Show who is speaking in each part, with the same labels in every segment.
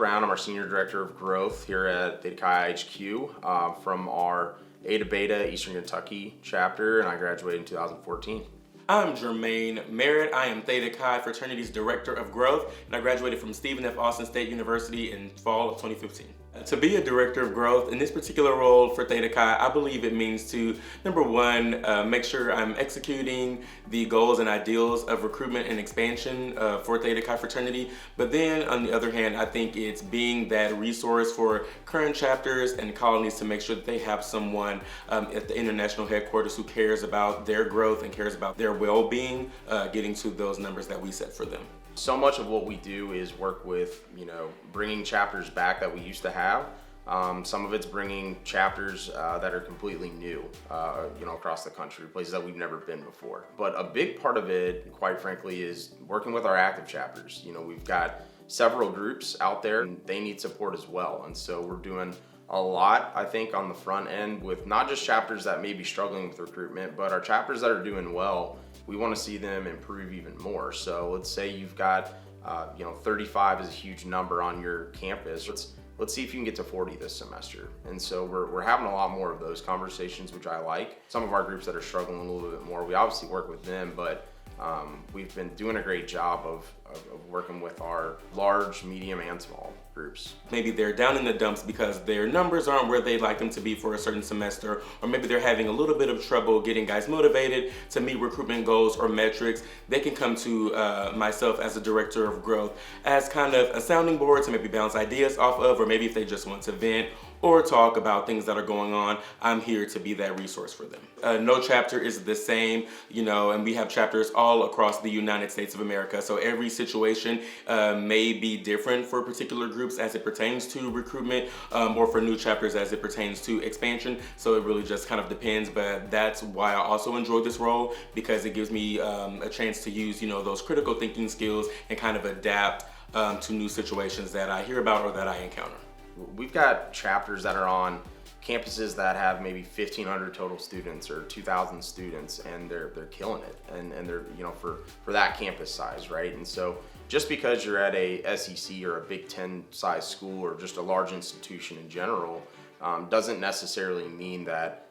Speaker 1: Brown. I'm our Senior Director of Growth here at Theta Chi HQ from our Eta Beta Eastern Kentucky chapter, and I graduated in 2014.
Speaker 2: I'm Jermaine. Merritt. I am Theta Chi Fraternity's Director of Growth, and I graduated from Stephen F. Austin State University in fall of 2015. To be a Director of Growth, in this particular role for Theta Chi, I believe it means to, number one, make sure I'm executing the goals and ideals of recruitment and expansion for Theta Chi Fraternity. But then, on the other hand, I think it's being that resource for current chapters and colonies to make sure that they have someone at the international headquarters who cares about their growth and cares about their well-being, getting to those numbers that we set for them.
Speaker 1: So much of what we do is work with, bringing chapters back that we used to have. Some of it's bringing chapters that are completely new, across the country, places that we've never been before. But a big part of it, quite frankly, is working with our active chapters. We've got several groups out there and they need support as well. And so we're doing a lot, I think, on the front end with not just chapters that may be struggling with recruitment, but our chapters that are doing well. We want to see them improve even more. So let's say you've got, 35 is a huge number on your campus. Let's see if you can get to 40 this semester. And so we're having a lot more of those conversations, which I like. Some of our groups that are struggling a little bit more, we obviously work with them, but we've been doing a great job of working with our large, medium, and small groups.
Speaker 2: Maybe they're down in the dumps because their numbers aren't where they'd like them to be for a certain semester, or maybe they're having a little bit of trouble getting guys motivated to meet recruitment goals or metrics. They can come to myself as a Director of Growth as kind of a sounding board to maybe bounce ideas off of, or maybe if they just want to vent or talk about things that are going on, I'm here to be that resource for them. No chapter is the same, and we have chapters all across the United States of America. So every situation may be different for particular groups as it pertains to recruitment, or for new chapters as it pertains to expansion. So it really just kind of depends, but that's why I also enjoy this role, because it gives me a chance to use, those critical thinking skills and kind of adapt to new situations that I hear about or that I encounter.
Speaker 1: We've got chapters that are on campuses that have maybe 1,500 total students or 2,000 students, and they're killing it, and they're for that campus size, right? And so just because you're at a SEC or a Big Ten size school or just a large institution in general, doesn't necessarily mean that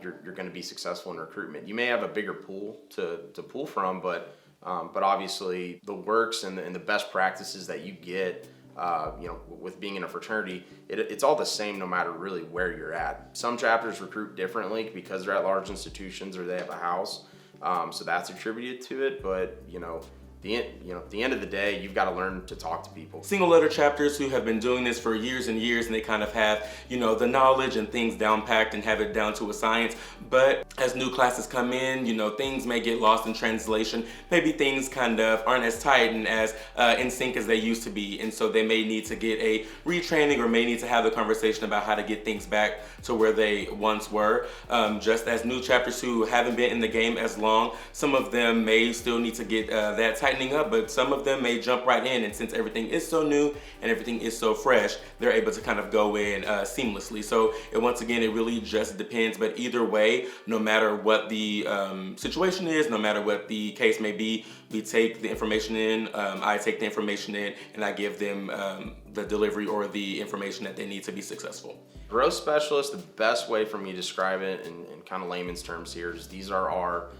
Speaker 1: you're going to be successful in recruitment. You may have a bigger pool to pull from, but obviously the works and the best practices that you get, with being in a fraternity, it's all the same no matter really where you're at. Some chapters recruit differently because they're at large institutions or they have a house, so that's attributed to it. But at the end of the day, you've got to learn to talk to people.
Speaker 2: Single letter chapters who have been doing this for years and years, and they kind of have, the knowledge and things down packed and have it down to a science. But as new classes come in, things may get lost in translation. Maybe things kind of aren't as tight and as in sync as they used to be. And so they may need to get a retraining or may need to have a conversation about how to get things back to where they once were. Just as new chapters who haven't been in the game as long, some of them may still need to get that tightening up, but some of them may jump right in, and since everything is so new and everything is so fresh, they're able to kind of go in seamlessly. So once again, it really just depends, but either way, no matter what the situation is, no matter what the case may be, we take the information in, I take the information in, and I give them the delivery or the information that they need to be successful.
Speaker 1: Growth specialist, the best way for me to describe it in kind of layman's terms here is these are our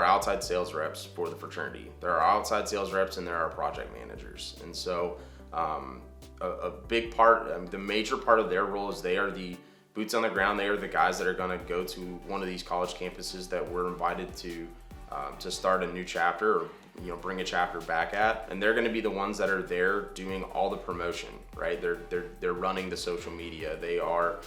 Speaker 1: outside sales reps for the fraternity. There are outside sales reps and there are project managers. And so a big part, the major part of their role is they are the boots on the ground. They are the guys that are going to go to one of these college campuses that we're invited to start a new chapter or bring a chapter back at, and they're going to be the ones that are there doing all the promotion, right? They're running the social media. They are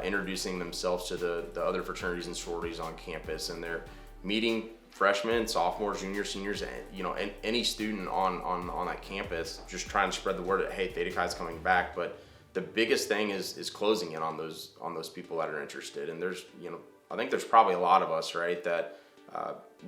Speaker 1: introducing themselves to the other fraternities and sororities on campus, and they're meeting freshmen, sophomores, juniors, seniors, and any student on that campus, just trying to spread the word that, hey, Theta Chi's coming back. But the biggest thing is closing in on those people that are interested. And there's, I think there's probably a lot of us, right, that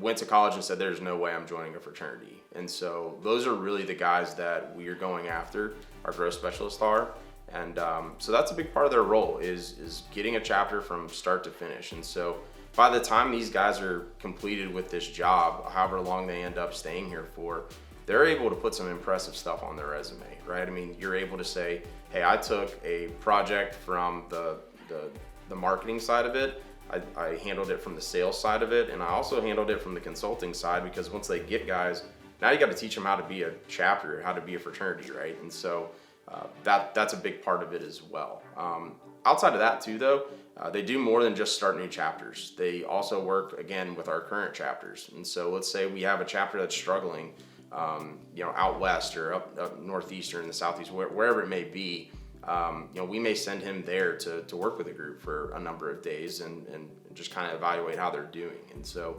Speaker 1: went to college and said, there's no way I'm joining a fraternity. And so those are really the guys that we are going after, our growth specialists are. And so that's a big part of their role is getting a chapter from start to finish. And so by the time these guys are completed with this job, however long they end up staying here for, they're able to put some impressive stuff on their resume, right? I mean, you're able to say, hey, I took a project from the marketing side of it, I handled it from the sales side of it, and I also handled it from the consulting side, because once they get guys, now you got to teach them how to be a chapter, how to be a fraternity, right? And so that's a big part of it as well. Outside of that too, though, they do more than just start new chapters. They also work, again, with our current chapters. And so let's say we have a chapter that's struggling, out west or up northeast or in the southeast, wherever it may be. We may send him there to work with a group for a number of days and just kind of evaluate how they're doing. And so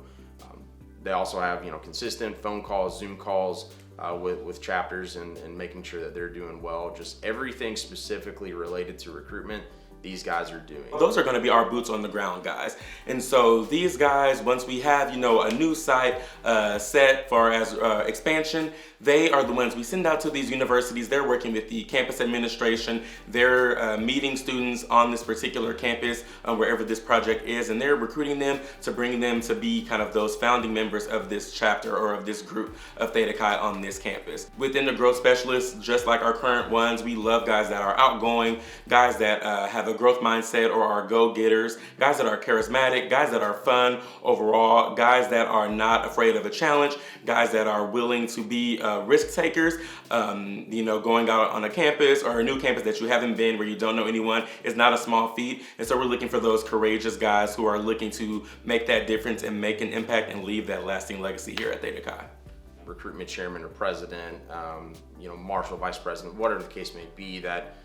Speaker 1: they also have, consistent phone calls, Zoom calls with chapters and making sure that they're doing well. Just everything specifically related to recruitment, these guys are doing.
Speaker 2: Those are going to be our boots on the ground guys. And so these guys, once we have, a new site set for as expansion, they are the ones we send out to these universities. They're working with the campus administration. They're meeting students on this particular campus, wherever this project is, and they're recruiting them to bring them to be kind of those founding members of this chapter or of this group of Theta Chi on this campus. Within the growth specialists, just like our current ones, we love guys that are outgoing, guys that have a growth mindset or are go-getters, guys that are charismatic, guys that are fun overall, guys that are not afraid of a challenge, guys that are willing to be risk takers. Going out on a campus or a new campus that you haven't been, where you don't know anyone, is not a small feat. And so we're looking for those courageous guys who are looking to make that difference and make an impact and leave that lasting legacy here at Theta Chi.
Speaker 1: Recruitment chairman or president, marshal, vice president, whatever the case may be, that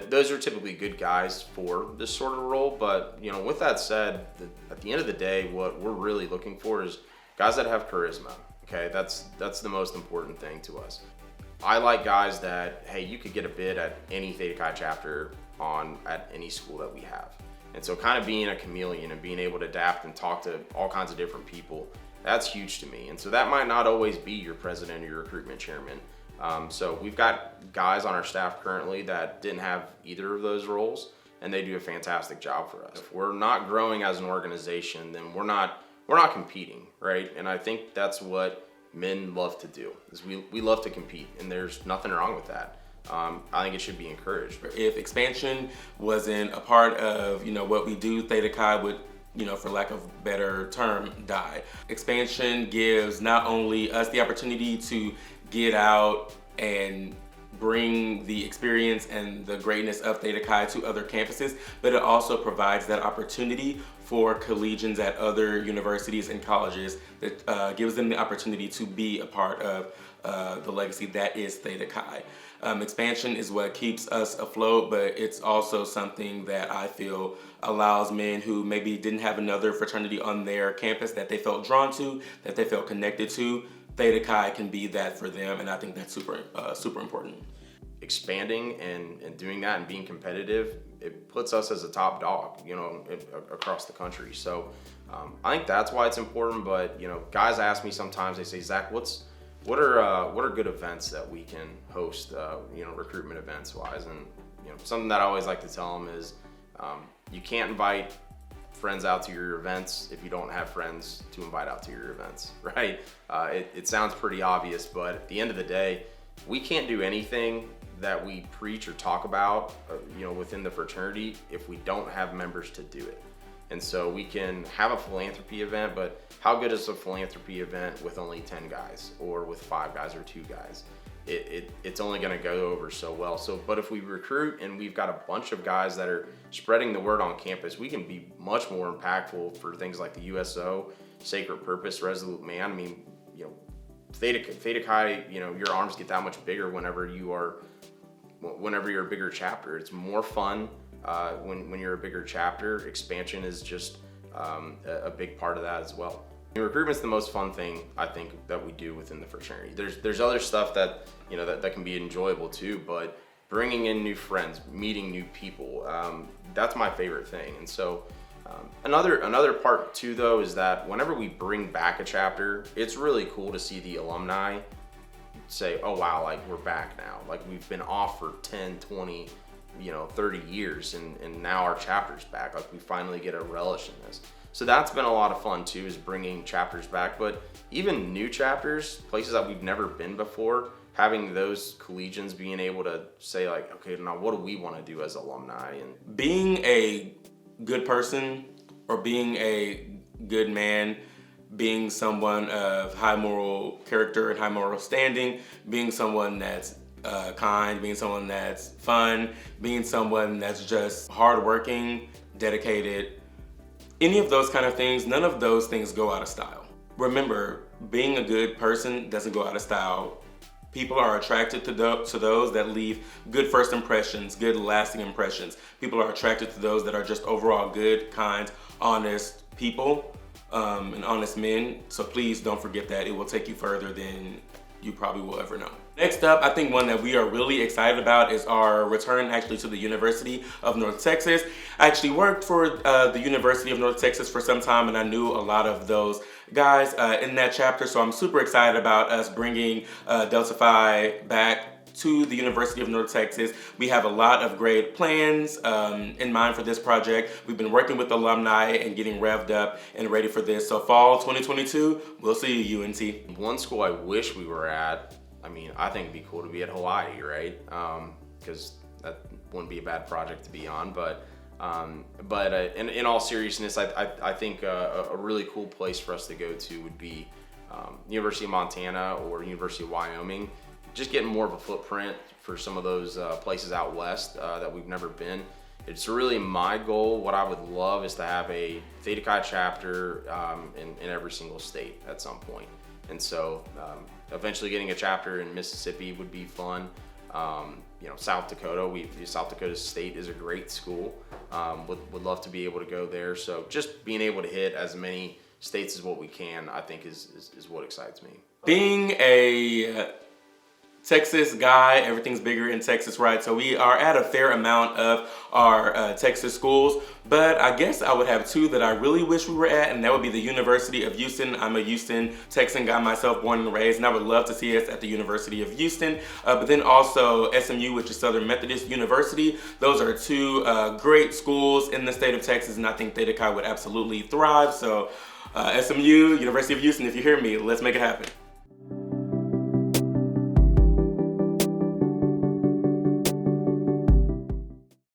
Speaker 1: those are typically good guys for this sort of role. But with that said, at the end of the day, what we're really looking for is guys that have charisma. Okay, that's the most important thing to us. I like guys that, hey, you could get a bid at any Theta Chi chapter at any school that we have. And so kind of being a chameleon and being able to adapt and talk to all kinds of different people, that's huge to me. And so that might not always be your president or your recruitment chairman. So we've got guys on our staff currently that didn't have either of those roles, and they do a fantastic job for us. If we're not growing as an organization, then we're not competing, right? And I think that's what men love to do, is we love to compete, and there's nothing wrong with that. I think it should be encouraged.
Speaker 2: If expansion wasn't a part of, what we do, Theta Chi would, for lack of a better term, die. Expansion gives not only us the opportunity to get out and bring the experience and the greatness of Theta Chi to other campuses, but it also provides that opportunity for collegians at other universities and colleges that gives them the opportunity to be a part of the legacy that is Theta Chi. Expansion is what keeps us afloat, but it's also something that I feel allows men who maybe didn't have another fraternity on their campus that they felt drawn to, that they felt connected to. Theta Chi can be that for them, and I think that's super important.
Speaker 1: Expanding and doing that and being competitive, it puts us as a top dog, across the country. So I think that's why it's important. But guys ask me sometimes, they say, Zach, what are good events that we can host, recruitment events wise? And something that I always like to tell them is you can't invite friends out to your events if you don't have friends to invite out to your events, right? It sounds pretty obvious, but at the end of the day, we can't do anything that we preach or talk about, within the fraternity if we don't have members to do it. And so we can have a philanthropy event, but how good is a philanthropy event with only 10 guys or with 5 guys or 2 guys? It's only gonna go over so well. But if we recruit and we've got a bunch of guys that are spreading the word on campus, we can be much more impactful for things like the USO, Sacred Purpose, Resolute Man. I mean, Theta Chi, your arms get that much bigger whenever you're a bigger chapter. It's more fun when you're a bigger chapter. Expansion is just a big part of that as well. Recruitment's the most fun thing I think that we do within the fraternity. There's other stuff that that can be enjoyable too, but bringing in new friends, meeting new people, that's my favorite thing. And so another part too though is that whenever we bring back a chapter, it's really cool to see the alumni say, oh wow, like we're back now. Like we've been off for 10, 20, 30 years and now our chapter's back. Like we finally get a relish in this. So that's been a lot of fun too, is bringing chapters back. But even new chapters, places that we've never been before, having those collegians being able to say like, okay, now what do we want to do as alumni? And
Speaker 2: being a good person, or being a good man, being someone of high moral character and high moral standing, being someone that's kind, being someone that's fun, being someone that's just hardworking, dedicated, any of those kind of things, none of those things go out of style. Remember, being a good person doesn't go out of style. People are attracted to those that leave good first impressions, good lasting impressions. People are attracted to those that are just overall good, kind, honest people, and honest men. So please don't forget that. It will take you further than you probably will ever know. Next up, I think one that we are really excited about is our return actually to the University of North Texas. I actually worked for the University of North Texas for some time, and I knew a lot of those guys in that chapter, so I'm super excited about us bringing Delta Phi back to the University of North Texas. We have a lot of great plans in mind for this project. We've been working with alumni and getting revved up and ready for this. So fall 2022, we'll see you, UNT.
Speaker 1: one school I wish we were at, I mean, I think it'd be cool to be at Hawaii, right? Because that wouldn't be a bad project to be on. But in all seriousness, I think a really cool place for us to go to would be University of Montana or University of Wyoming. Just getting more of a footprint for some of those places out west that we've never been. It's really my goal. What I would love is to have a Theta Chi chapter in every single state at some point. And so eventually getting a chapter in Mississippi would be fun. South Dakota, South Dakota State is a great school. Would love to be able to go there. So just being able to hit as many states as what we can, I think is what excites me.
Speaker 2: Being a Texas guy, everything's bigger in Texas, right? So we are at a fair amount of our Texas schools, but I guess I would have two that I really wish we were at, and that would be the University of Houston. I'm a Houston Texan guy myself, born and raised, and I would love to see us at the University of Houston, but then also SMU, which is Southern Methodist University. Those are two great schools in the state of Texas, and I think Theta Chi would absolutely thrive. So SMU, University of Houston, if you hear me, let's make it happen.